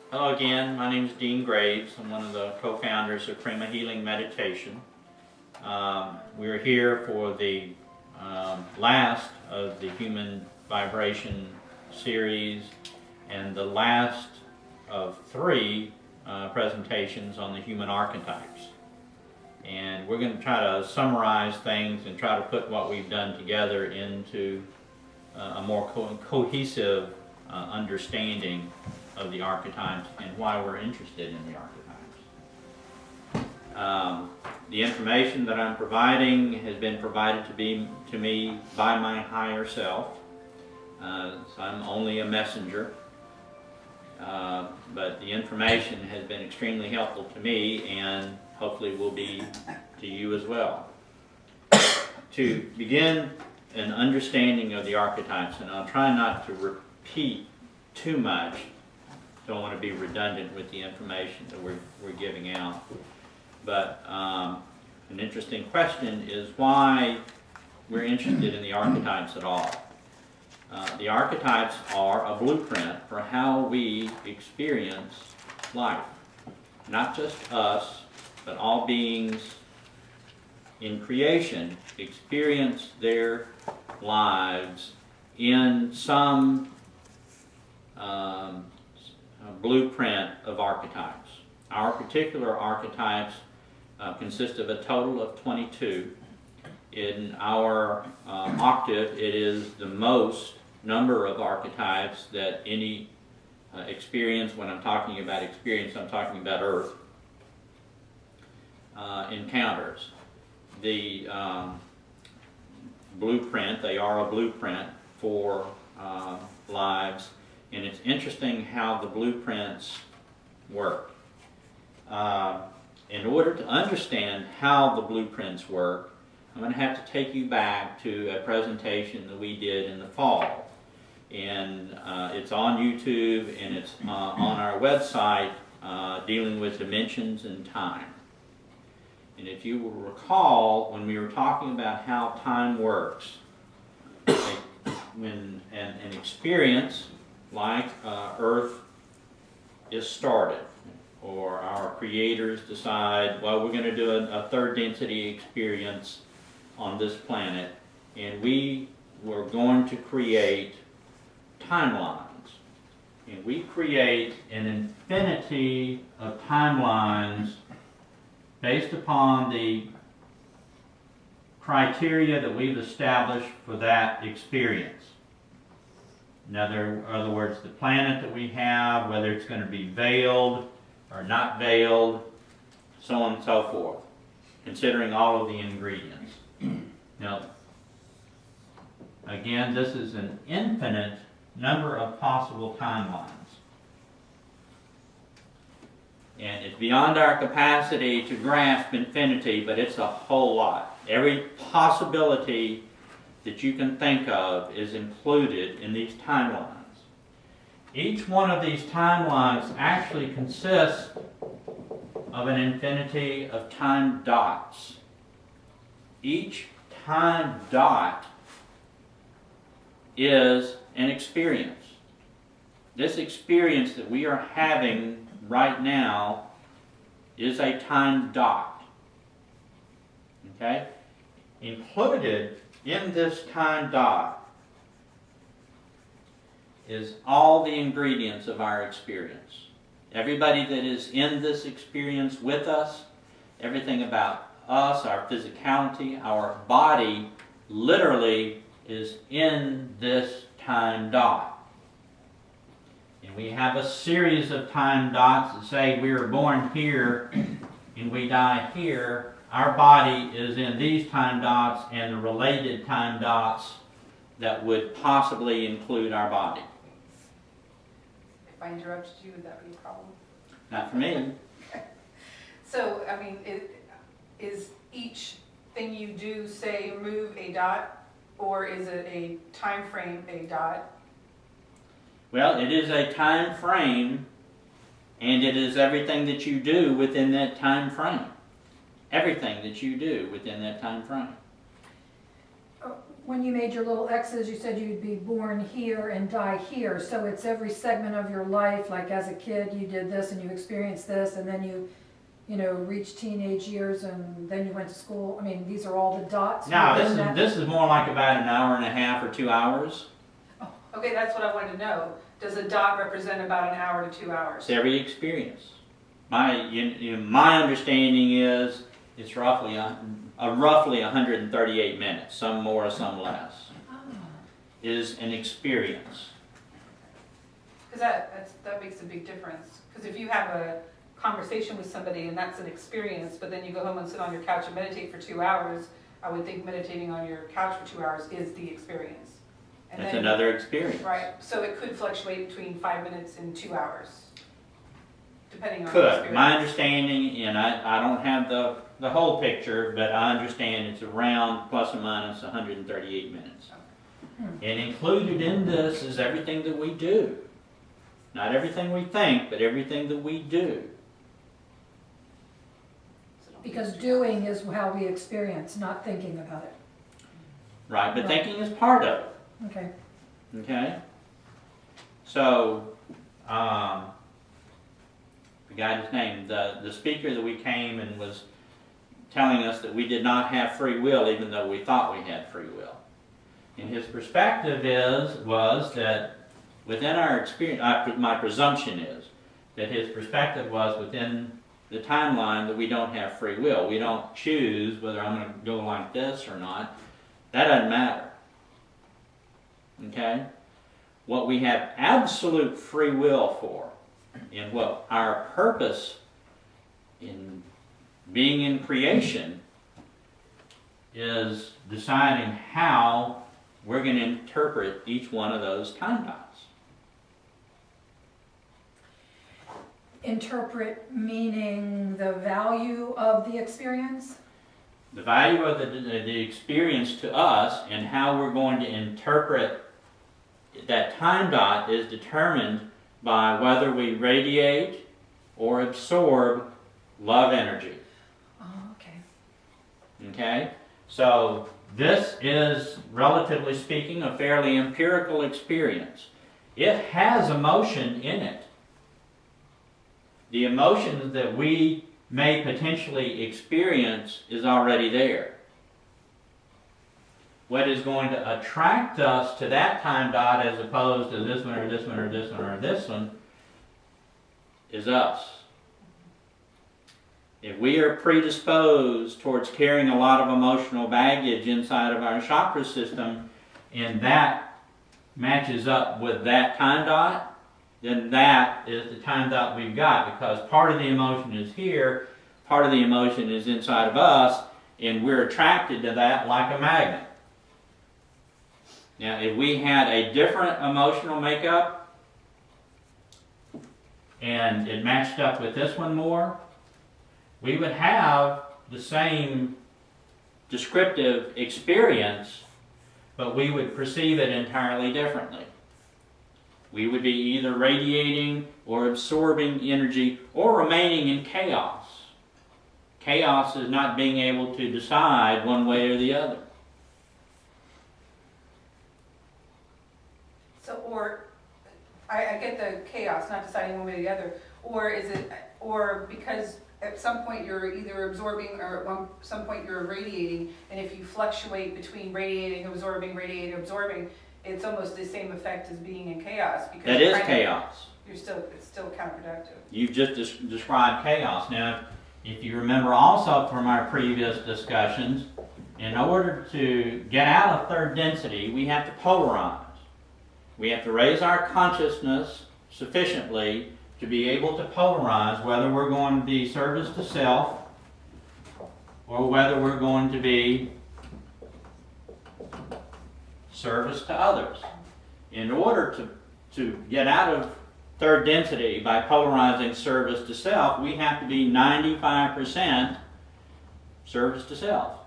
Hello again, my name is Dean Graves. I'm one of the co-founders of Prima Healing Meditation. We're here for the last of the Human Vibration series and the last of three presentations on the human archetypes. And we're going to try to summarize things and try to put what we've done together into a more cohesive understanding of the archetypes and why we're interested in the archetypes. The information that I'm providing has been provided to me by my higher self. So I'm only a messenger, but the information has been extremely helpful to me and hopefully will be to you as well. To begin an understanding of the archetypes, and I'll try not to repeat too much, don't want to be redundant with the information that we're giving out. But an interesting question is why we're interested in the archetypes at all. The archetypes are a blueprint for how we experience life. Not just us, but all beings in creation experience their lives in some blueprint of archetypes. Our particular archetypes consist of a total of 22. In our octave, it is the most number of archetypes that any experience, when I'm talking about experience, I'm talking about Earth, encounters. The blueprint, they are a blueprint for lives. And it's interesting how the blueprints work. In order to understand how the blueprints work, I'm going to have to take you back to a presentation that we did in the fall. And it's on YouTube and it's on our website dealing with dimensions and time. And if you will recall, when we were talking about how time works, when an experience like Earth is started, or our creators decide, well, we're going to do a third density experience on this planet, and we were going to create timelines. And we create an infinity of timelines based upon the criteria that we've established for that experience. In other words, the planet that we have, whether it's going to be veiled or not veiled, so on and so forth, considering all of the ingredients. Now, again, this is an infinite number of possible timelines. And it's beyond our capacity to grasp infinity, but it's a whole lot. Every possibility that you can think of is included in these timelines. Each one of these timelines actually consists of an infinity of time dots. Each time dot is an experience. This experience that we are having right now is a time dot. Okay? Included in this time dot is all the ingredients of our experience. Everybody that is in this experience with us, everything about us, our physicality, our body, literally is in this time dot. And we have a series of time dots that say we were born here and we die here. Our body is in these time dots and the related time dots that would possibly include our body. If I interrupted you, would that be a problem? Not for me. So, I mean, is each thing you do, say, move a dot, or is it a time frame, a dot? Well, it is a time frame, and it is everything that you do within that time frame. Everything that you do within that time frame. when you made your little X's, you said you'd be born here and die here. So it's every segment of your life, like as a kid, you did this and you experienced this, and then you know, reached teenage years and then you went to school. I mean, these are all the dots. No, within that. this is more like about an hour and a half or 2 hours. Okay, that's what I wanted to know. Does a dot represent about an hour to 2 hours? It's every experience. My understanding is it's roughly 138 minutes, some more, some less, is an experience. Because that makes a big difference. Because if you have a conversation with somebody and that's an experience, but then you go home and sit on your couch and meditate for 2 hours, I would think meditating on your couch for 2 hours is the experience. And That's then, another experience. right, so it could fluctuate between 5 minutes and 2 hours, depending on the Could. experience. My understanding, and I don't have the whole picture, but I understand it's around plus or minus 138 minutes. And included in this is everything that we do. Not everything we think, but everything that we do. Because doing is how we experience, not thinking about it. Right, but Right. thinking is part of it. Okay. Okay? So, I forgot his name, the speaker that we came and was telling us that we did not have free will even though we thought we had free will. And his perspective was that within our experience, my presumption is that his perspective was within the timeline that we don't have free will. We don't choose whether I'm going to go like this or not. That doesn't matter. Okay? What we have absolute free will for, and what our purpose in being in creation is deciding how we're going to interpret each one of those time dots. Interpret meaning the value of the experience? The value of the experience to us and how we're going to interpret that time dot is determined by whether we radiate or absorb love energy. Oh, okay. Okay? So this is, relatively speaking, a fairly empirical experience. It has emotion in it. The emotions that we may potentially experience is already there. What is going to attract us to that time dot as opposed to this one or this one or this one or this one is us. If we are predisposed towards carrying a lot of emotional baggage inside of our chakra system and that matches up with that time dot, then that is the time dot we've got, because part of the emotion is here, part of the emotion is inside of us, and we're attracted to that like a magnet. Now, if we had a different emotional makeup and it matched up with this one more, we would have the same descriptive experience, but we would perceive it entirely differently. We would be either radiating or absorbing energy or remaining in chaos. Chaos is not being able to decide one way or the other. So, or, I get the chaos, not deciding one way or the other, or is it, or because at some point you're either absorbing or at some point you're radiating, and if you fluctuate between radiating, absorbing, it's almost the same effect as being in chaos. Because That is chaos. It's still counterproductive. You've just described chaos. Now, if you remember also from our previous discussions, in order to get out of third density, we have to polarize. We have to raise our consciousness sufficiently to be able to polarize whether we're going to be service to self or whether we're going to be service to others. In order to get out of third density by polarizing service to self, we have to be 95% service to self.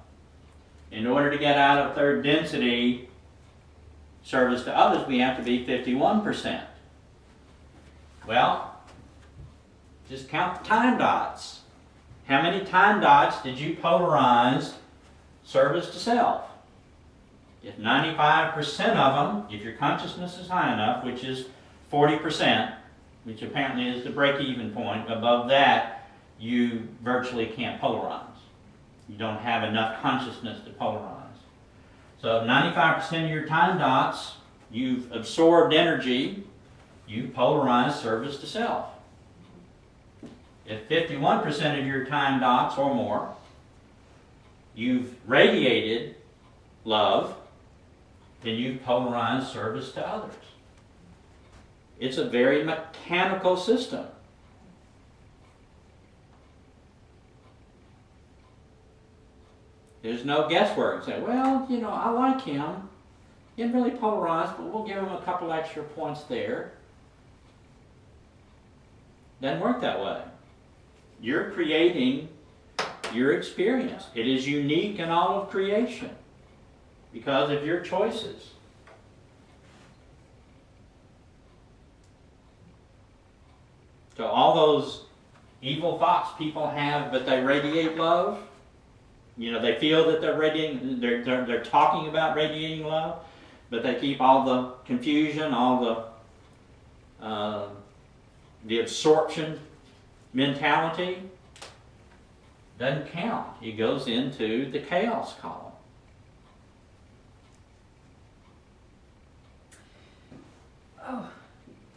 In order to get out of third density service to others, we have to be 51%. Well, just count the time dots. How many time dots did you polarize service to self? If 95% of them, if your consciousness is high enough, which is 40%, which apparently is the break-even point, above that, you virtually can't polarize. You don't have enough consciousness to polarize. So 95% of your time dots, you've absorbed energy, you polarize service to self. If 51% of your time dots or more, you've radiated love, then you've polarized service to others. It's a very mechanical system. There's no guesswork. Say, well, you know, I like him. He didn't really polarize, but we'll give him a couple extra points there. Doesn't work that way. You're creating your experience. It is unique in all of creation because of your choices. So all those evil thoughts people have, but they radiate love. You know, they feel that they're radiating, they're talking about radiating love, but they keep all the confusion, all the absorption mentality. Doesn't count. It goes into the chaos column. Oh,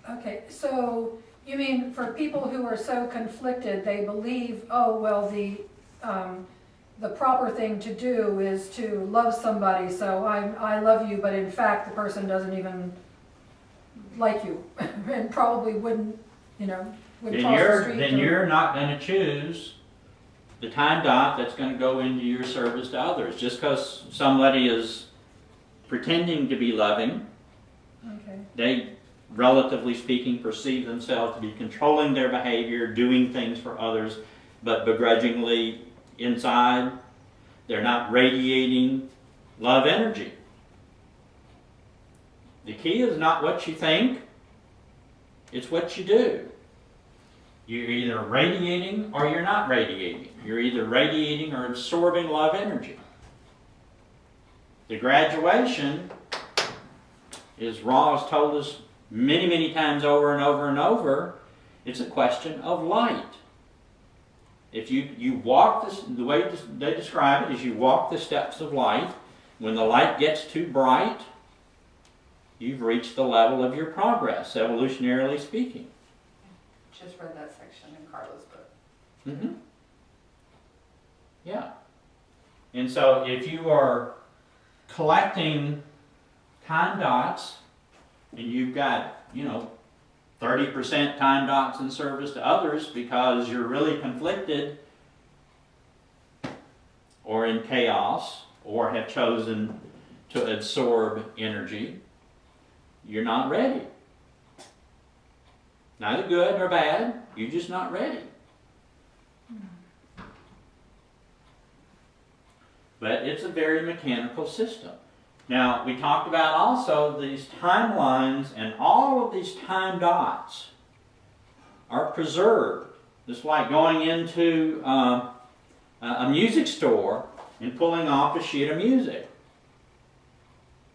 okay. So you mean for people who are so conflicted, they believe, oh well, the proper thing to do is to love somebody. So I love you, but in fact, the person doesn't even like you, and probably wouldn't, you know, would cross the street. Then you're not going to choose the time dot that's going to go into your service to others. Just because somebody is pretending to be loving, Okay. they, relatively speaking, perceive themselves to be controlling their behavior, doing things for others, but begrudgingly inside, they're not radiating love energy. The key is not what you think, it's what you do. You're either radiating or you're not radiating. You're either radiating or absorbing love energy. The graduation, as Ra has told us many, many times over and over and over, it's a question of light. If you walk this, the way they describe it is you walk the steps of light. When the light gets too bright, you've reached the level of your progress, evolutionarily speaking. Just read that section in Carla's book. Mm-hmm. Yeah. And so if you are collecting time dots and you've got, 30% time dots in service to others because you're really conflicted or in chaos or have chosen to absorb energy, you're not ready. Neither good nor bad, you're just not ready. But it's a very mechanical system. Now, we talked about also these timelines, and all of these time dots are preserved. It's like going into a music store and pulling off a sheet of music.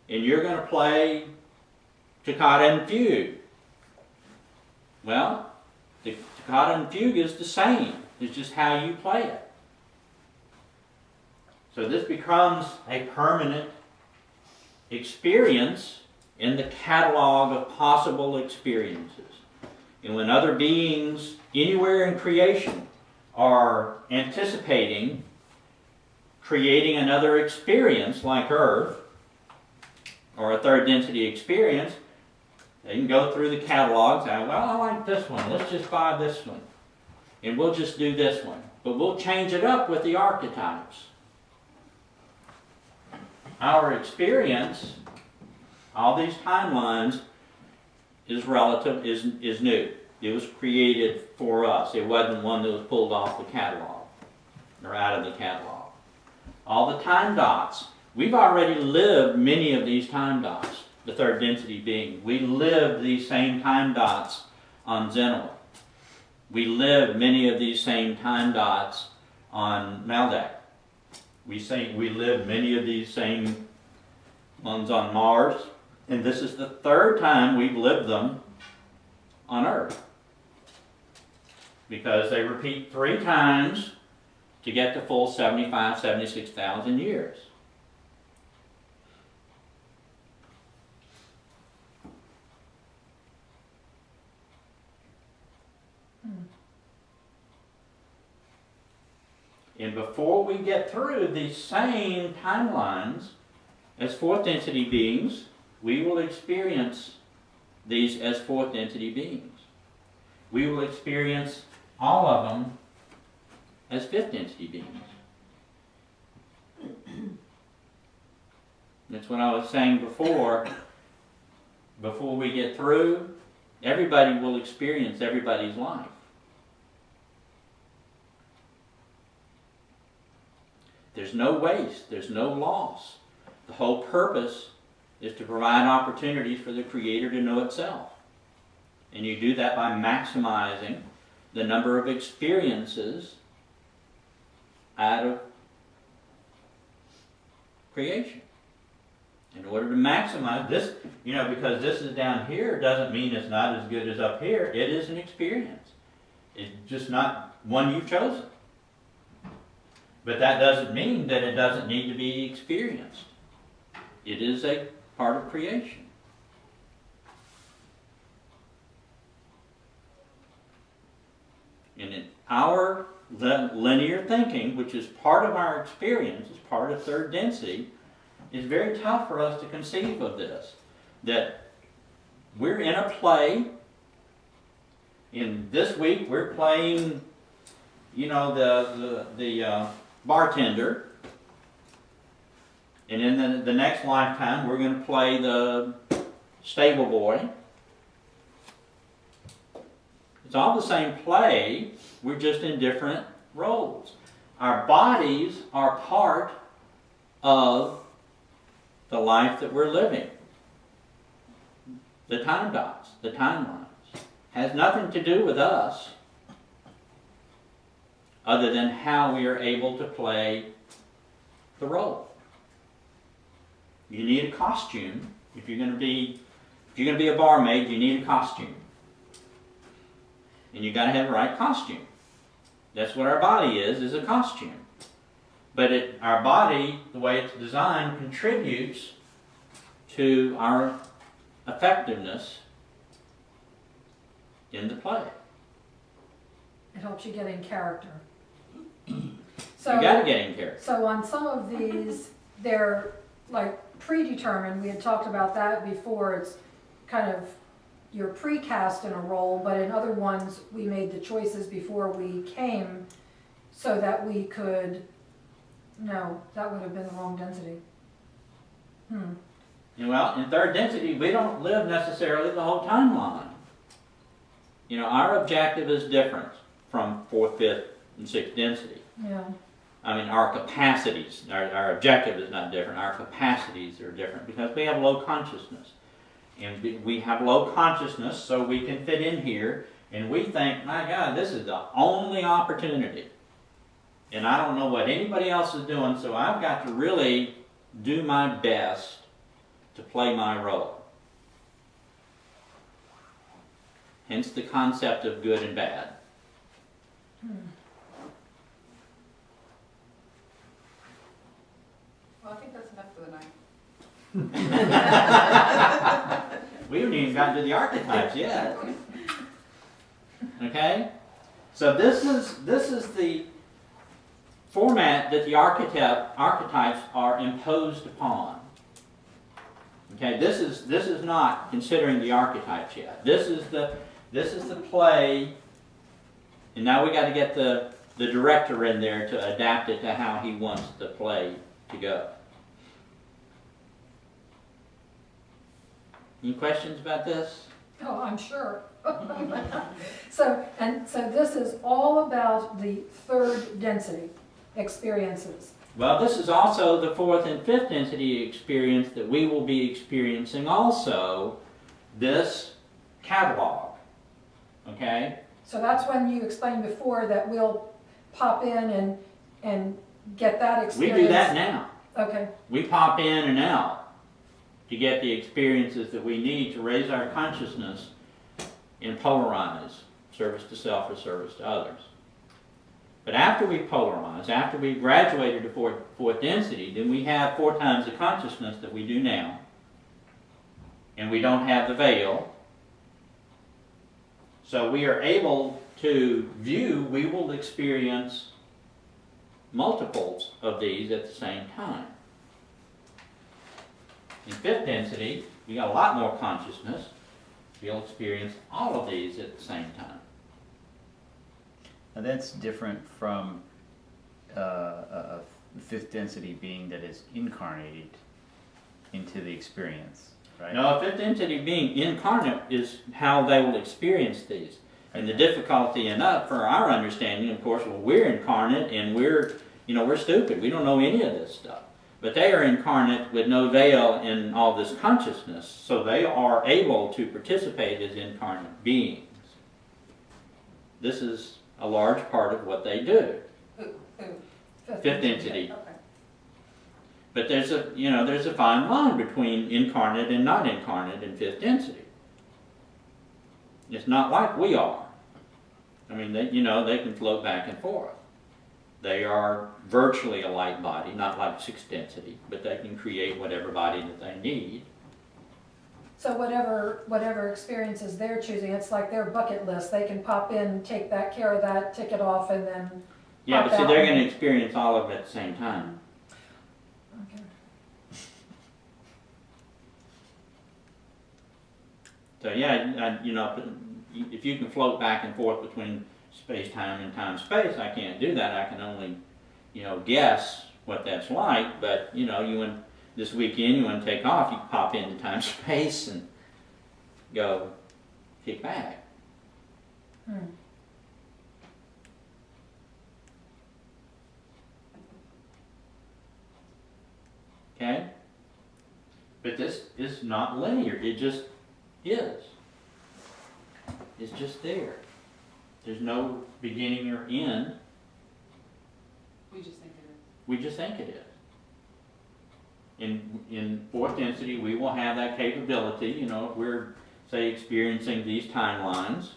And you're going to play toccata and fugue. Well, the toccata and fugue is the same. It's just how you play it. So this becomes a permanent experience in the catalog of possible experiences. And when other beings anywhere in creation are anticipating creating another experience like Earth, or a third density experience, they can go through the catalogs and, well, I like this one, let's just buy this one. And we'll just do this one. But we'll change it up with the archetypes. Our experience, all these timelines, is relative, is new. It was created for us. It wasn't one that was pulled off the catalog or out of the catalog. All the time dots, we've already lived many of these time dots, the third density being. We lived these same time dots on Zenoa. We lived many of these same time dots on Maldak. We lived many of these same one's on Mars, and this is the third time we've lived them on Earth. Because they repeat 3 times to get the full 75, 76,000 years. And before we get through these same timelines, as fourth density beings, we will experience these as fourth density beings. We will experience all of them as fifth density beings. That's what I was saying before. Before we get through, everybody will experience everybody's life. There's no waste, there's no loss. The whole purpose is to provide opportunities for the Creator to know itself. And you do that by maximizing the number of experiences out of creation. In order to maximize this, because this is down here doesn't mean it's not as good as up here. It is an experience. It's just not one you've chosen. But that doesn't mean that it doesn't need to be experienced. It is a part of creation. And in our linear thinking, which is part of our experience, is part of third density, it's very tough for us to conceive of this. That we're in a play, and this week we're playing, the bartender, and in the next lifetime we're going to play the stable boy. It's all the same play, we're just in different roles. Our bodies are part of the life that we're living. The time dots, the timelines, has nothing to do with us other than how we are able to play the role. You need a costume. If you're going to be a barmaid, you need a costume. And you got to have the right costume. That's what our body is a costume. But our body, the way it's designed, contributes to our effectiveness in the play. It helps you get in character. So, you got to get in character. So on some of these, they're like predetermined. We had talked about that before. It's kind of, you're precast in a role, but in other ones, we made the choices before we came so that we could, no, that would have been the wrong density. Well, in third density, we don't live necessarily the whole timeline. Our objective is different from fourth, fifth, and sixth density. Yeah. I mean, our capacities, our objective is not different. Our capacities are different because we have low consciousness. And we have low consciousness, so we can fit in here, and we think, my God, this is the only opportunity. And I don't know what anybody else is doing, so I've got to really do my best to play my role. Hence the concept of good and bad. Well, I think that's enough for the night. We haven't even gotten to the archetypes yet. Okay? So this is the format that the archetypes are imposed upon. Okay, this is not considering the archetypes yet. This is the play, and now we got to get the director in there to adapt it to how he wants the play to go. Any questions about this? Oh, I'm sure. So this is all about the third density experiences. Well, this is also the fourth and fifth density experience that we will be experiencing also this catalog. Okay? So that's when you explained before that we'll pop in and get that experience. We do that now. Okay. We pop in and out. to get the experiences that we need to raise our consciousness and polarize service to self or service to others. But after we polarize, after we graduated to fourth density, then we have 4 times the consciousness that we do now. And we don't have the veil. So we are able to view, we will experience multiples of these at the same time. In 5th density, we got a lot more consciousness. We'll experience all of these at the same time. Now that's different from a 5th density being that is incarnated into the experience, right? No, 5th density being incarnate is how they will experience these. And the difficulty enough for our understanding, of course, well, we're incarnate and we're stupid. We don't know any of this stuff. But they are incarnate with no veil in all this consciousness, so they are able to participate as incarnate beings. This is a large part of what they do. Who? 5th density. Okay. But there's a fine line between incarnate and not incarnate in 5th density. It's not like we are. I mean, they can float back and forth. They are virtually a light body, not like 6th density, but they can create whatever body that they need. So whatever experiences they're choosing, it's like their bucket list. They can pop in, take that care of that, tick it off, and then Yeah, pop but see, out. they're going to experience all of it at the same time. Okay. So yeah, if you can float back and forth between space-time and time-space, I can't do that. I can only, guess what that's like. But this weekend you want to take off, you can pop into time-space and go kick back. Okay? But this is not linear. It just is. It's just there. There's no beginning or end. We just think it is. We just think it is. In 4th density, we will have that capability. If we're, say, experiencing these timelines,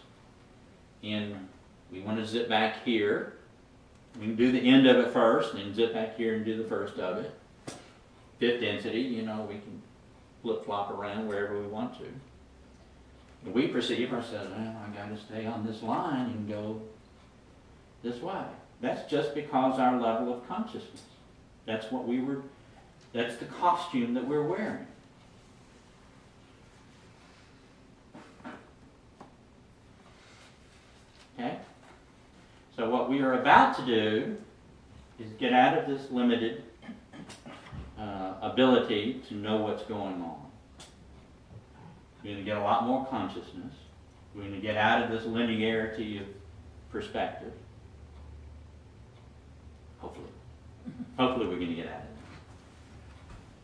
and we want to zip back here, we can do the end of it first, and then zip back here and do the first of it. 5th density, we can flip-flop around wherever we want to. And we perceive ourselves, well, I got to stay on this line and go this way. That's just because our level of consciousness. That's the costume that we're wearing. Okay? So what we are about to do is get out of this limited ability to know what's going on. We're going to get a lot more consciousness. We're going to get out of this linearity of perspective. Hopefully. Hopefully we're going to get out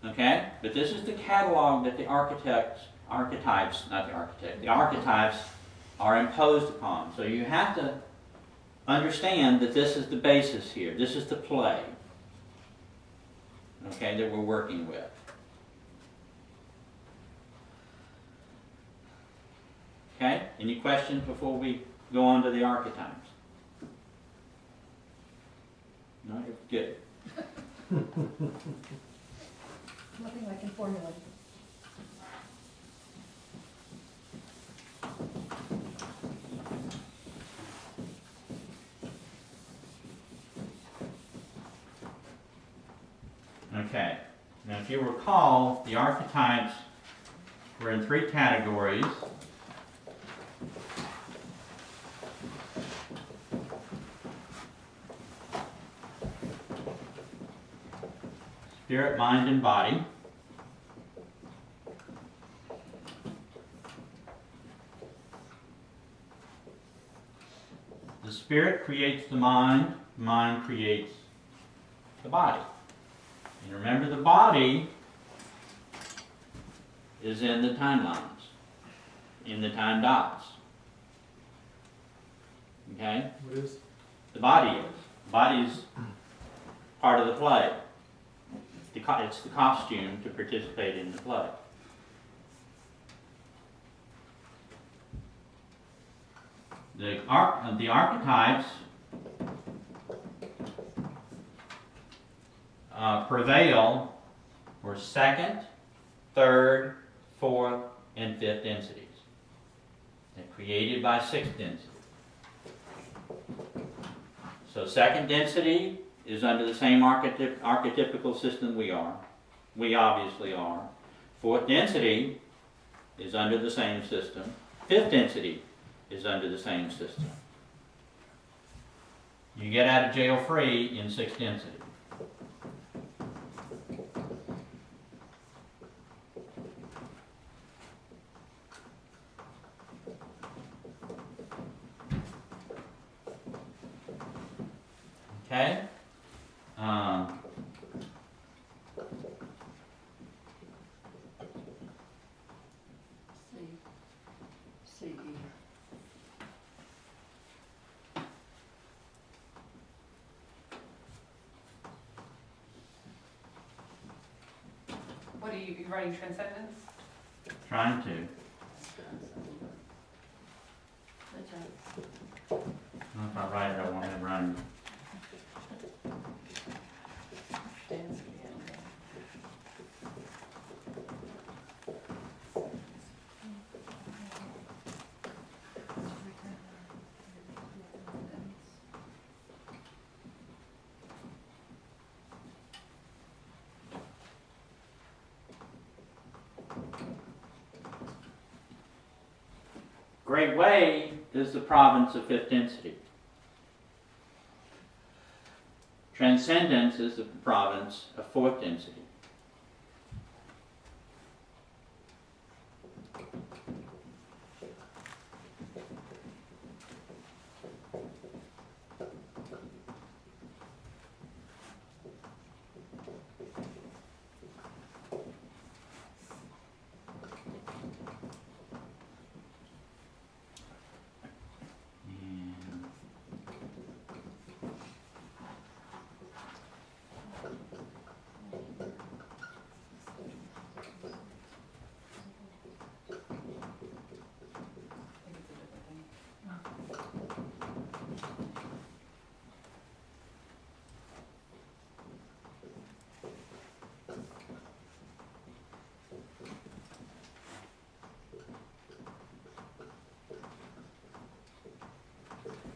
of it. Okay? But this is the catalog that the archetypes are imposed upon. So you have to understand that this is the basis here. This is the play. Okay, that we're working with. Okay? Any questions before we go on to the archetypes? No? Good. Nothing I can formulate. Okay. Now if you recall, the archetypes were in 3 categories. Spirit, mind, and body. The spirit creates the mind creates the body. And remember, the body is in the timelines, in the time dots. Okay? What is? The body is. The body is part of the play. It's the costume to participate in the play. The archetypes prevail for second, third, fourth, and fifth densities. They're created by sixth density. So second density is under the same archetypical system we are. We obviously are. Fourth density is under the same system. Fifth density is under the same system. You get out of jail free in sixth density. Okay? C. What are you writing transcendence? Trying to. I don't know if I write it, I want to run. Great Way is the province of fifth density. Transcendence is the province of fourth density.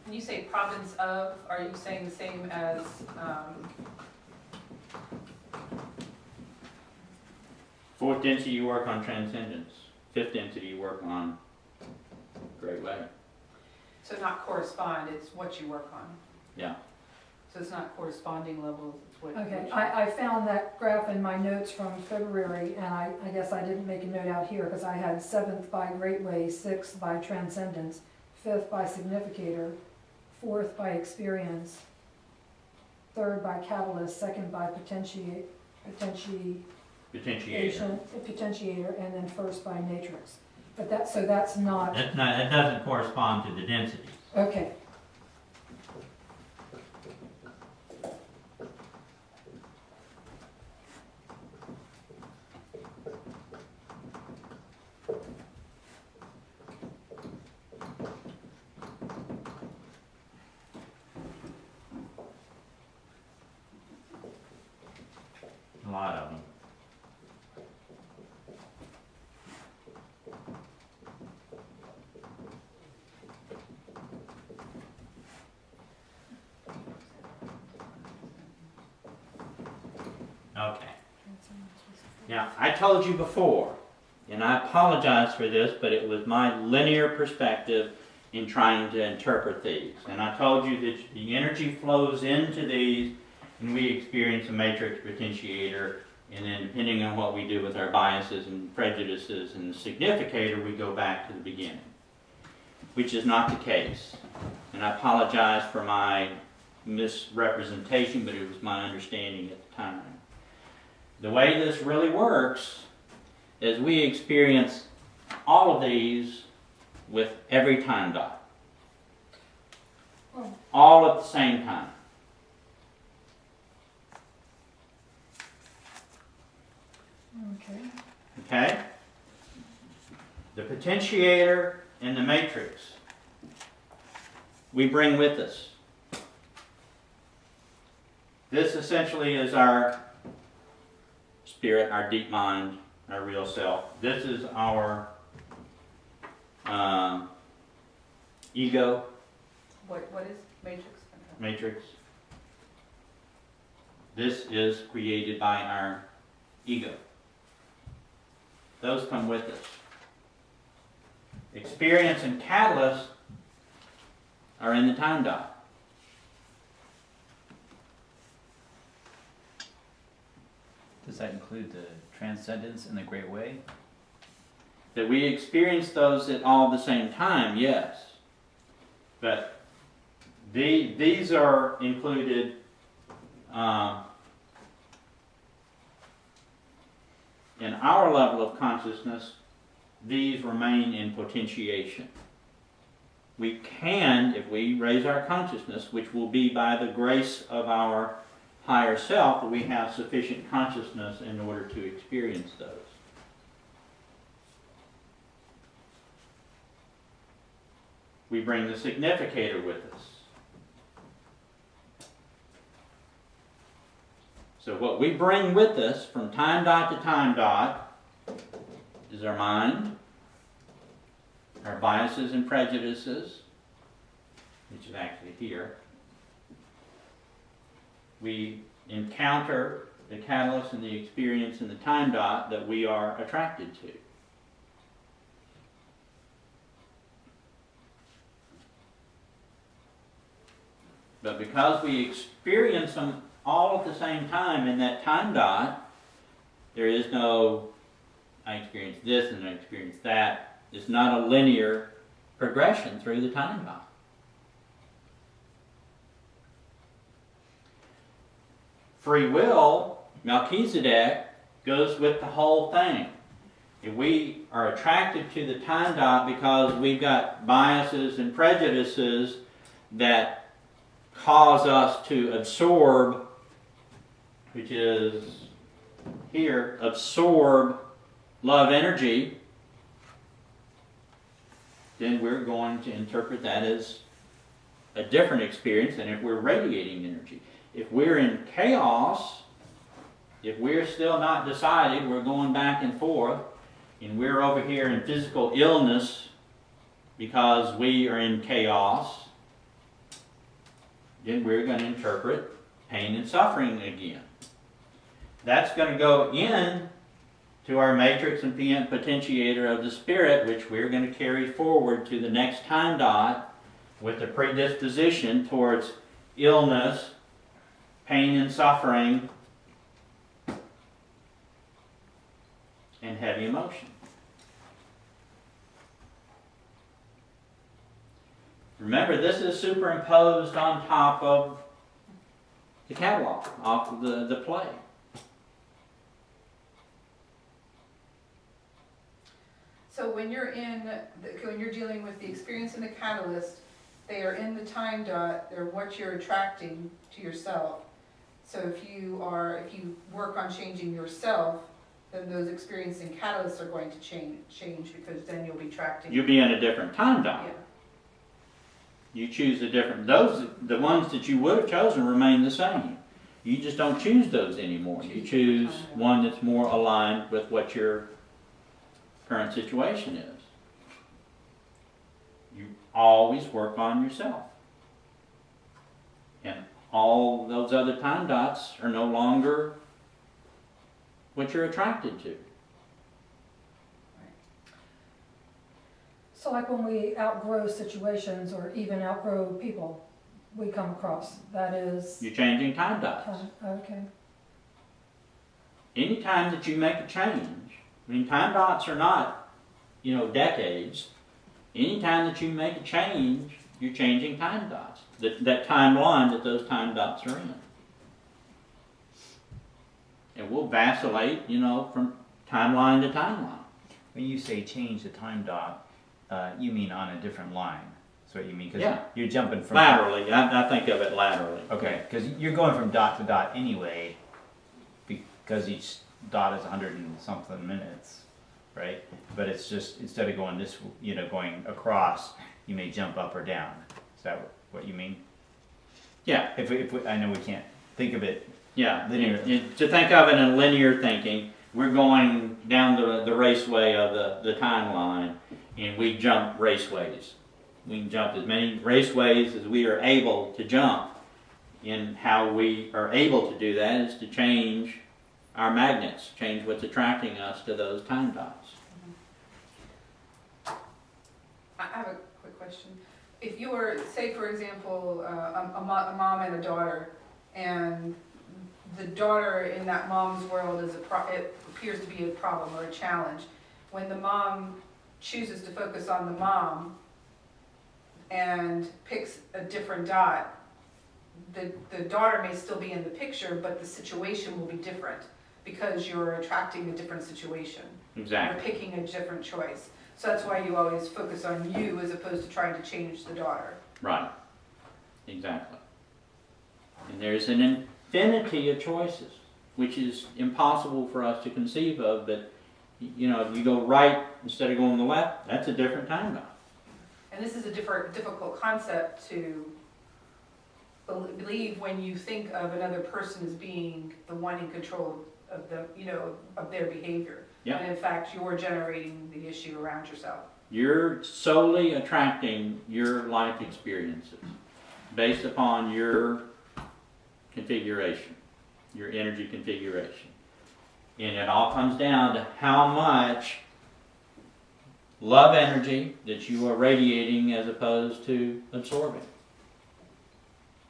When you say province of, are you saying the same as, Fourth density you work on transcendence. Fifth density you work on Great Way. so not correspond, it's what you work on? Yeah. So it's not corresponding levels, it's what. Okay, what you- I found that graph in my notes from February, and I guess I didn't make a note out here, because I had 7th by Great Way, 6th by Transcendence, 5th by Significator, 4th by Experience, 3rd by Catalyst, 2nd by Potentiator, Potentiator. and then 1st by Matrix. But so that's not, That doesn't correspond to the densities. okay. A lot of them. Okay. Now, I told you before, and I apologize for this, but it was my linear perspective in trying to interpret these. And I told you that the energy flows into these, and we experience a matrix potentiator, and then depending on what we do with our biases and prejudices and the significator, we go back to the beginning, which is not the case. And I apologize for my misrepresentation, but it was my understanding at the time. The way this really works is we experience all of these with every time dot. All at the same time. Okay. Okay? The potentiator and the matrix we bring with us. This essentially is our spirit, our deep mind, our real self. This is our ego What is matrix? matrix. This is created by our ego. Those come with us. Experience and catalyst are in the time dot. Does that include the transcendence and the great way? That we experience those at all the same time, yes. But these are included in our level of consciousness. These remain in potentiation. We can, if we raise our consciousness, which will be by the grace of our higher self, that we have sufficient consciousness in order to experience those. We bring the significator with us. So what we bring with us from time dot to time dot is our mind, our biases and prejudices, which is actually here. We encounter the catalyst and the experience in the time dot that we are attracted to. But because we experience them all at the same time in that time dot, there is no, I experienced this and I experienced that. It's not a linear progression through the time dot. Free will, Melchizedek, goes with the whole thing. If we are attracted to the time dot because we've got biases and prejudices that cause us to absorb, which is here, absorb love energy, then we're going to interpret that as a different experience than if we're radiating energy. If we're in chaos, if we're still not decided, we're going back and forth, and we're over here in physical illness because we are in chaos, then we're going to interpret pain and suffering again. That's going to go in to our matrix and potentiator of the spirit, which we're going to carry forward to the next time dot with a predisposition towards illness, pain and suffering, and heavy emotion. Remember, this is superimposed on top of the catalog, off of the play. So when you're dealing with the experience and the catalyst, they are in the time dot. They're what you're attracting to yourself. So if you work on changing yourself, then those experiences and catalysts are going to change because then you'll be attracting. You'll be in a different time dot. Yeah. You choose a different. The ones that you would have chosen remain the same. You just don't choose those anymore. You choose one that's more aligned with what your current situation is. You always work on yourself. And all those other time dots are no longer what you're attracted to. So like when we outgrow situations or even outgrow people we come across, that is... You're changing time dots. Okay. Anytime that you make a change, I mean, time dots are not, decades. Anytime that you make a change, you're changing time dots. That timeline that those time dots are in. And we'll vacillate, from timeline to timeline. When you say change the time dot, you mean on a different line. That's what you mean? Because Yeah. you're jumping from... Laterally. I think of it laterally. Okay, because you're going from dot to dot anyway, because each dot is 100 and something minutes, right? But it's just, instead of going this, going across, you may jump up or down. Is that what you mean? Yeah, I know we can't think of it. yeah. Linear. To think of it in linear thinking, we're going down the raceway of the timeline, and we jump raceways. We can jump as many raceways as we are able to jump. And how we are able to do that is to change our magnets, change what's attracting us to those time dots. I have a quick question. If you were, say for example, a mom and a daughter, and the daughter in that mom's world is it appears to be a problem or a challenge, when the mom chooses to focus on the mom and picks a different dot, the daughter may still be in the picture, but the situation will be different because you're attracting a different situation. Exactly. You're picking a different choice. So that's why you always focus on you as opposed to trying to change the daughter. Right. Exactly. And there's an infinity of choices, which is impossible for us to conceive of, but you know, if you go right instead of going to the left, that's a different time dot. And this is a difficult concept to believe when you think of another person as being the one in control of the, you know, of their behavior. Yep. And in fact, you're generating the issue around yourself. You're solely attracting your life experiences based upon your configuration, your energy configuration. And it all comes down to how much love energy that you are radiating as opposed to absorbing.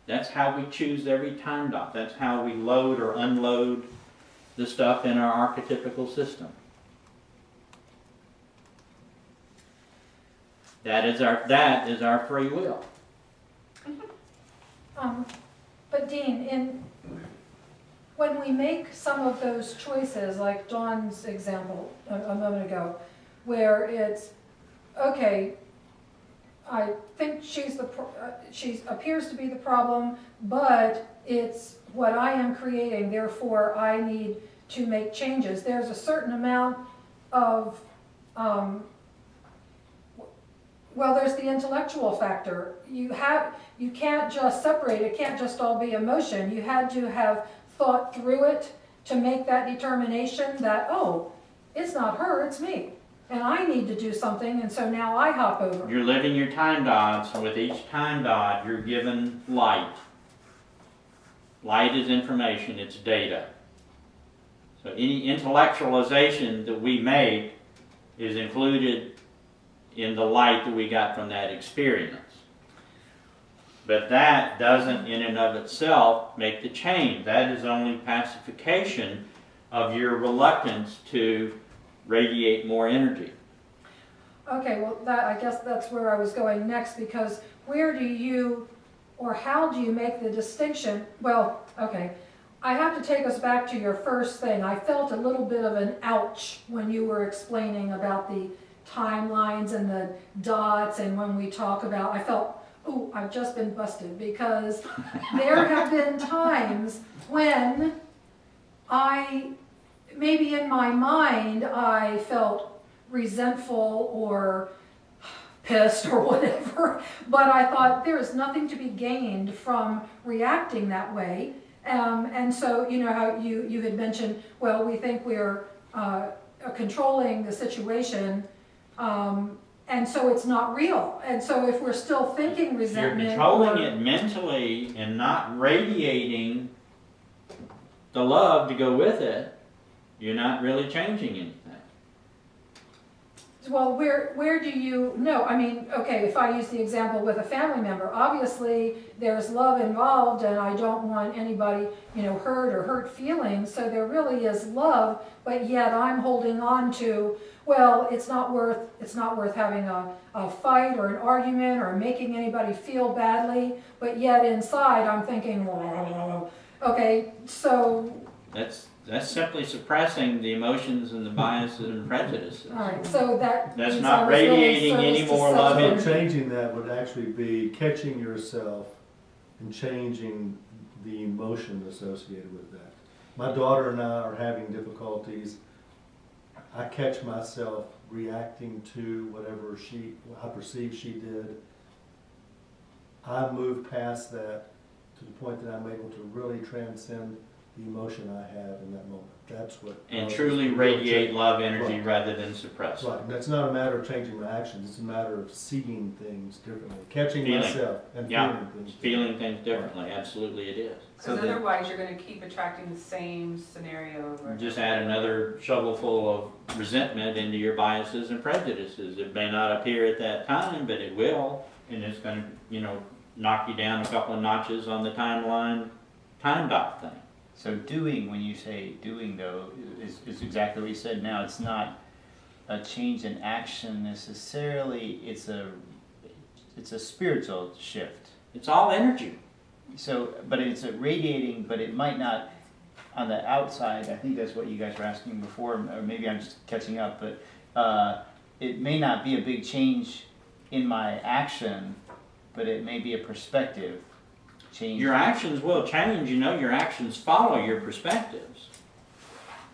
That's how we choose every time dot. That's how we load or unload the stuff in our archetypical system. That is our free will. But Dean, when we make some of those choices, like Dawn's example a moment ago, where it's, okay, I think she appears to be the problem, but it's what I am creating, therefore I need to make changes. There's a certain amount of, well, there's the intellectual factor. You can't just separate it, can't just all be emotion. You had to have thought through it to make that determination that, oh, it's not her, it's me. And I need to do something, and so now I hop over. You're living your time dots, and with each time dot, you're given light. Light is information, it's data. So any intellectualization that we make is included in the light that we got from that experience. But that doesn't in and of itself make the change. That is only pacification of your reluctance to radiate more energy. Okay, well, I guess that's where I was going next, because where do you, or how do you make the distinction? Well, okay, I have to take us back to your first thing. I felt a little bit of an ouch when you were explaining about the timelines and the dots, and when we talk about, I felt, ooh, I've just been busted, because there have been times when maybe in my mind, I felt resentful or pissed or whatever, but I thought there is nothing to be gained from reacting that way. And so, you know how you had mentioned, well, we think we're controlling the situation, and so it's not real. And so if we're still thinking resentment... You're controlling it mentally and not radiating the love to go with it, you're not really changing anything. Well, where do you know? I mean, okay, if I use the example with a family member, obviously there's love involved, and I don't want anybody, you know, hurt or hurt feelings. So there really is love, but yet I'm holding on to, well, it's not worth having a fight or an argument or making anybody feel badly. But yet inside I'm thinking, okay, so That's simply suppressing the emotions and the biases and prejudices. all right, so That's means not I was really radiating any service to more self. love So in- changing that would actually be catching yourself and changing the emotion associated with that. My daughter and I are having difficulties. I catch myself reacting to whatever I perceive she did. I move past that to the point that I'm able to really transcend the emotion I have in that moment. That's what. And causes truly the real radiate change. love energy Right. rather than suppress it. Right, and that's not a matter of changing my actions, it's a matter of seeing things differently, catching Feeling. myself and Yeah. feeling things. Feeling things differently, absolutely it is. Because the- otherwise, you're gonna keep attracting the same scenario over. Just add another shovelful of resentment into your biases and prejudices. It may not appear at that time, but it will, and it's going to, knock you down a couple of notches on the timeline, time dot thing. So doing, when you say doing though, is exactly what you said now. It's not a change in action necessarily, it's a spiritual shift. It's all energy. So, but it's a radiating, but it might not, on the outside, I think that's what you guys were asking before, or maybe I'm just catching up, but it may not be a big change in my action, but it may be a perspective change. Your actions will change, your actions follow your perspectives.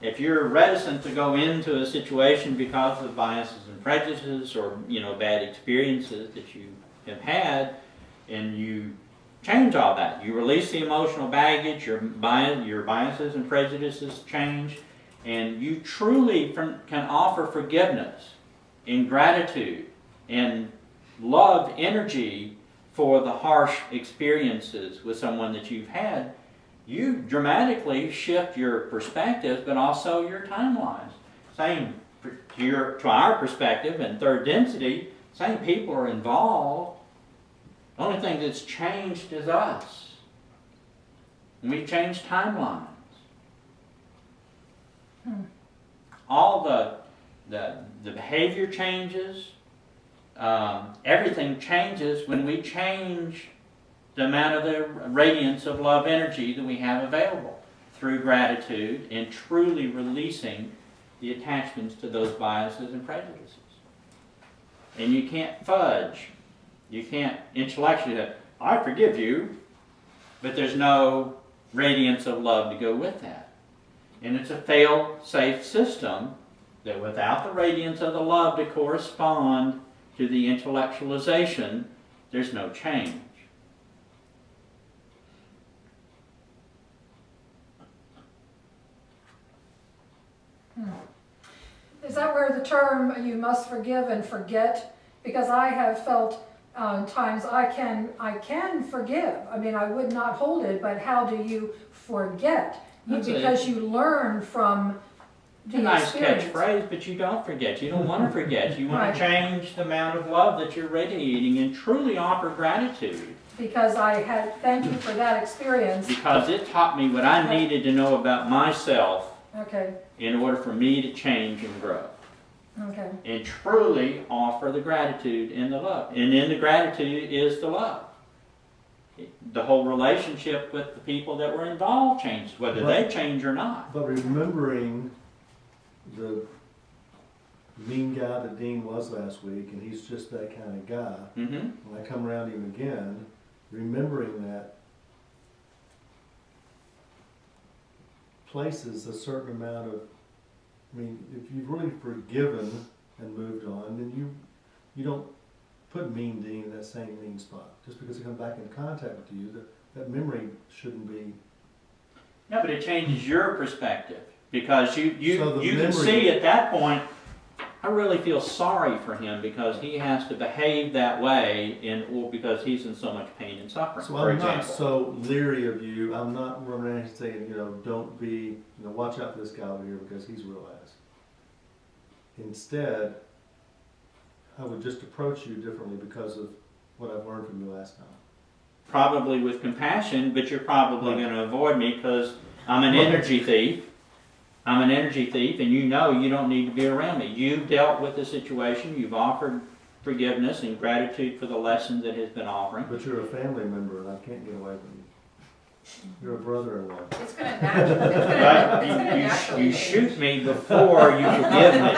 If you're reticent to go into a situation because of biases and prejudices or, bad experiences that you have had, and you change all that, you release the emotional baggage, your biases and prejudices change, and you truly can offer forgiveness and gratitude and love energy for the harsh experiences with someone that you've had, you dramatically shift your perspectives, but also your timelines. Same to our perspective and third density, same people are involved. The only thing that's changed is us. And we've changed timelines. All the behavior changes. Everything changes when we change the amount of the radiance of love energy that we have available through gratitude and truly releasing the attachments to those biases and prejudices. And you can't fudge. You can't intellectually say, I forgive you, but there's no radiance of love to go with that. And it's a fail-safe system that without the radiance of the love to correspond to the intellectualization, there's no change. Is that where the term "you must forgive and forget"? Because I have felt times I can forgive. I mean, I would not hold it, but how do you forget? Because you learn from It's a the nice experience. catchphrase, but you don't forget. You don't want to forget. You want Right. to change the amount of love that you're radiating and truly offer gratitude. Because thank you for that experience. Because it taught me what I needed to know about myself Okay, in order for me to change and grow. okay. And truly offer the gratitude and the love. And in the gratitude is the love. The whole relationship with the people that were involved changes, whether they change or not. But remembering the mean guy that Dean was last week, and he's just that kind of guy, Mm-hmm. when I come around him again, remembering that places a certain amount of, if you've really forgiven and moved on, then you don't put mean Dean in that same mean spot. Just because he comes back in contact with you, that memory shouldn't be. No, but it changes your perspective. Because you So the can memory- see at that point, I really feel sorry for him because he has to behave that way or because he's in so much pain and suffering, So for I'm not example. so leery of you. I'm not running around saying, don't be, watch out for this guy over here because he's real ass. Instead, I would just approach you differently because of what I've learned from you last time. Probably with compassion, but you're probably Right. going to avoid me because I'm an Right. energy thief. I'm an energy thief, and you don't need to be around me. You've dealt with the situation. You've offered forgiveness and gratitude for the lessons it has been offering. But you're a family member and I can't get away from you. You're a brother-in-law. It's gonna naturally, Right? it's gonna naturally You change. shoot me before you forgive me.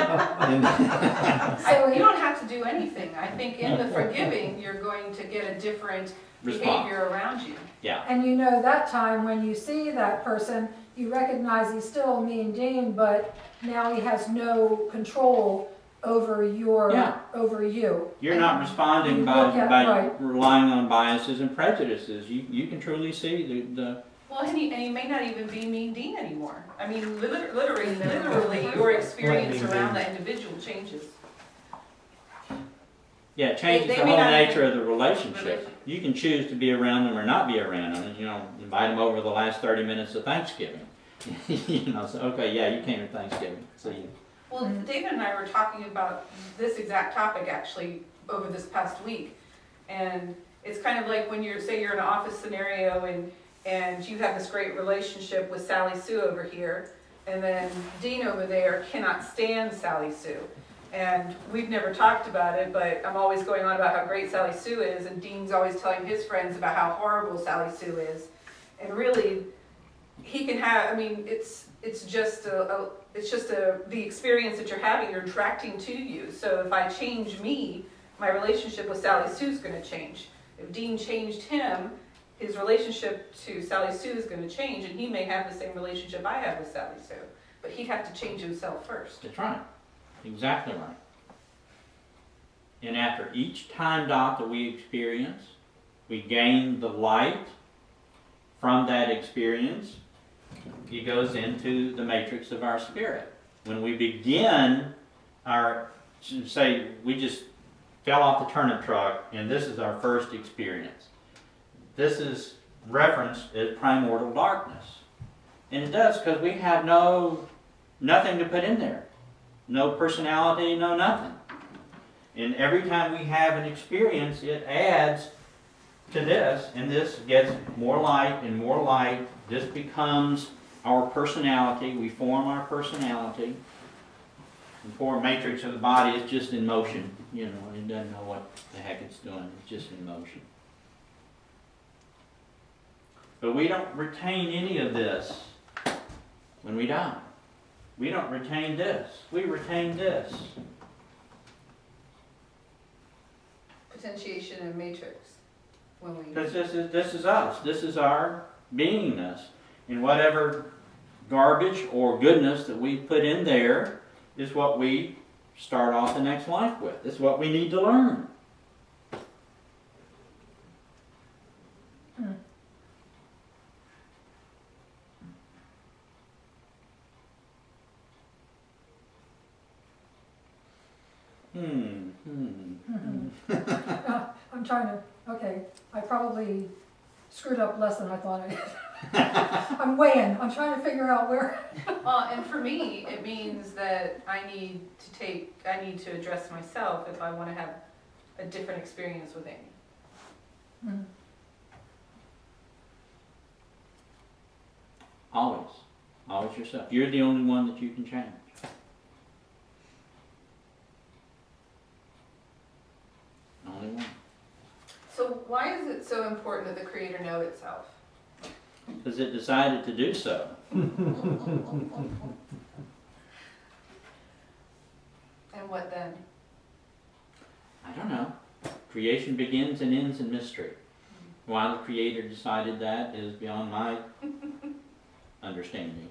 You don't have to do anything. I think in the forgiving, you're going to get a different Response. behavior around you. Yeah. And that time when you see that person, you recognize he's still mean Dean, but now he has no control over your, Yeah. over you. You're not responding You by, look at- by right. relying on biases and prejudices. You can truly see the Well, and he may not even be mean Dean anymore. I mean, literally, your experience around that individual changes. yeah, it changes They the may whole not nature even- of the relationship. You can choose to be around them or not be around them. You know, invite them over the last 30 minutes of Thanksgiving. You know, so okay, yeah, you came to Thanksgiving. See you. Well, David and I were talking about this exact topic actually over this past week. And it's kind of like when say you're in an office scenario and you have this great relationship with Sally Sue over here, and then Dean over there cannot stand Sally Sue. And we've never talked about it, but I'm always going on about how great Sally Sue is, and Dean's always telling his friends about how horrible Sally Sue is. And really, he can have, I mean, it's just the experience that you're having, you're attracting to you. So if I change me, my relationship with Sally Sue is going to change. If Dean changed him, his relationship to Sally Sue is going to change, and he may have the same relationship I have with Sally Sue. But he'd have to change himself first. That's right. Exactly right. And after each time dot that we experience, we gain the light from that experience. It goes into the matrix of our spirit. When we begin say we just fell off the turnip truck and this is our first experience. This is referenced as primordial darkness. And it does because we have nothing to put in there. No personality, no nothing. And every time we have an experience, it adds to this, and this gets more light and more light. This becomes our personality. We form our personality. The poor matrix of the body is just in motion, you know, and it doesn't know what the heck it's doing. It's just in motion. But we don't retain any of this when we die. We don't retain this. We retain this. Potentiation and matrix. When we Because this is us. This is our beingness. And whatever garbage or goodness that we put in there is what we start off the next life with. It's what we need to learn. I'm trying to, okay, I probably screwed up less than I thought I did. I'm trying to figure out where. Well, and for me, it means that I need to address myself if I want to have a different experience with Amy. Mhm. Always. Always yourself. You're the only one that you can change. Only one. So why is it so important that the Creator know itself? Because it decided to do so. And what then? I don't know. Creation begins and ends in mystery. Why the Creator decided that is beyond my understanding.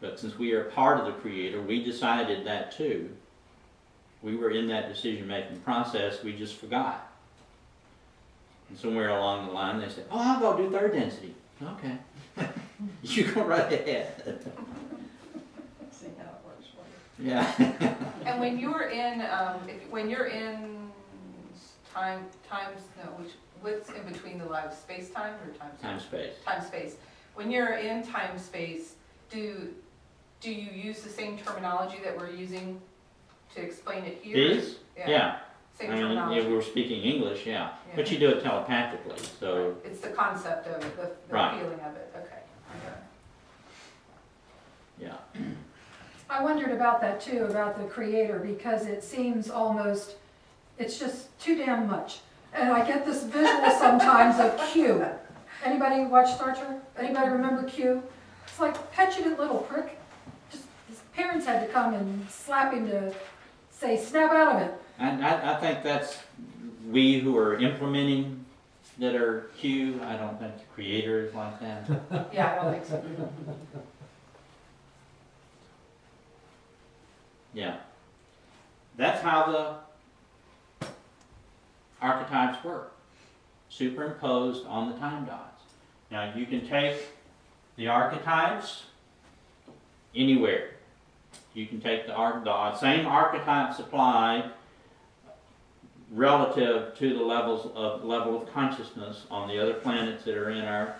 But since we are part of the Creator, we decided that too. We were in that decision-making process, we just forgot. And somewhere along the line they said, oh, I'll go do third density. Okay. You go right ahead. See how it works for you. Yeah. And when you're in, what's in between the lives? Space-time or time-space? Time-space. Time-space. When you're in time-space, do you use the same terminology that we're using to explain it here? These? Yeah. Same I mean, terminology. if we're speaking English, yeah. Yeah. But you do it telepathically, so. It's the concept of it, the Right. feeling of it. Okay. Yeah. I wondered about that too, about the Creator, because it seems almost, it's just too damn much. And I get this visual sometimes of Q. Anybody watch Star Trek? Anybody remember Q? It's like petulant little prick. Just his parents had to come and slap him to say, snap out of it. I think that's we who are implementing that are Q. I don't think the Creator is like that. Yeah, I don't think so. Yeah. that's how the archetypes work, superimposed on the time dots. Now you can take the archetypes anywhere. You can take the same archetypes applied relative to the level of consciousness on the other planets that are in our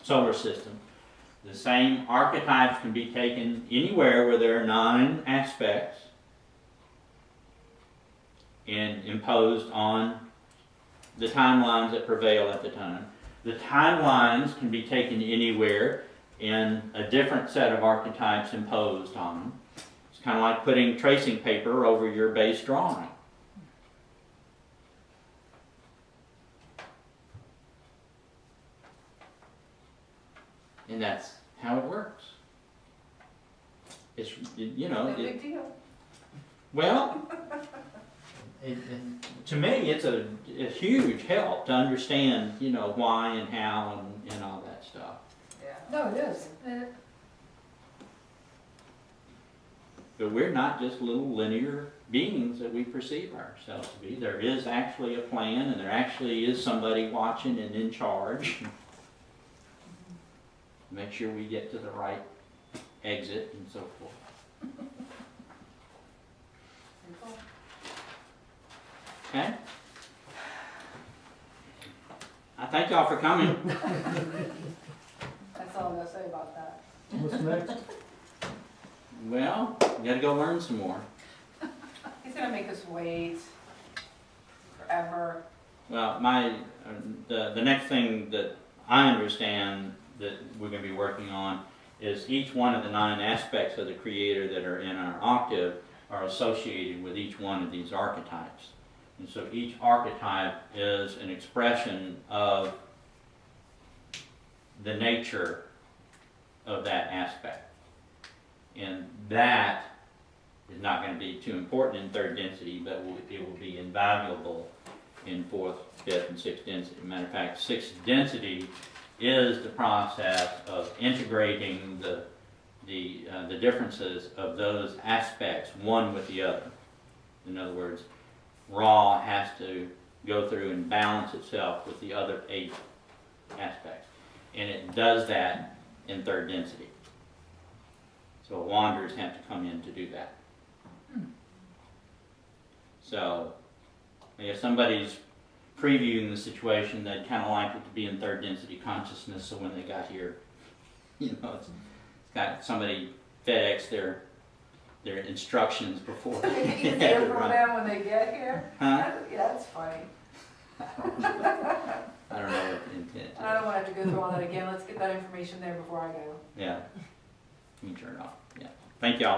solar system. The same archetypes can be taken anywhere where there are 9 aspects and imposed on the timelines that prevail at the time. The timelines can be taken anywhere and a different set of archetypes imposed on them. It's kind of like putting tracing paper over your base drawing. And that's how it works. It's, you know, No big deal. well, to me, it's a huge help to understand, you know, why and how and all that stuff. Yeah. No, it is. But we're not just little linear beings that we perceive ourselves to be. There is actually a plan, and there actually is somebody watching and in charge. Make sure we get to the right exit and so forth. Okay? I thank y'all for coming. That's all I'm gonna say about that. What's next? Well, we gotta go learn some more. He's gonna make us wait forever. Well, the next thing that I understand that we're going to be working on is each one of the 9 aspects of the Creator that are in our octave are associated with each one of these archetypes. And so each archetype is an expression of the nature of that aspect. And that is not going to be too important in 3rd density, but it will be invaluable in 4th, 5th, and 6th density. Matter of fact, 6th density is the process of integrating the differences of those aspects one with the other. In other words, raw has to go through and balance itself with the other 8 aspects. And it does that in 3rd density. So wanderers have to come in to do that. So, if somebody's previewing the situation, they'd kind of like it to be in 3rd density consciousness, so when they got here, you know, it's got somebody FedEx their instructions before You they can had hear to from run. them when they get here. Huh? Yeah, that's funny. I don't know what the intent is. I don't want to have to go through all that again. Let's get that information there before I go. Yeah. You can turn it off. Yeah. Thank y'all.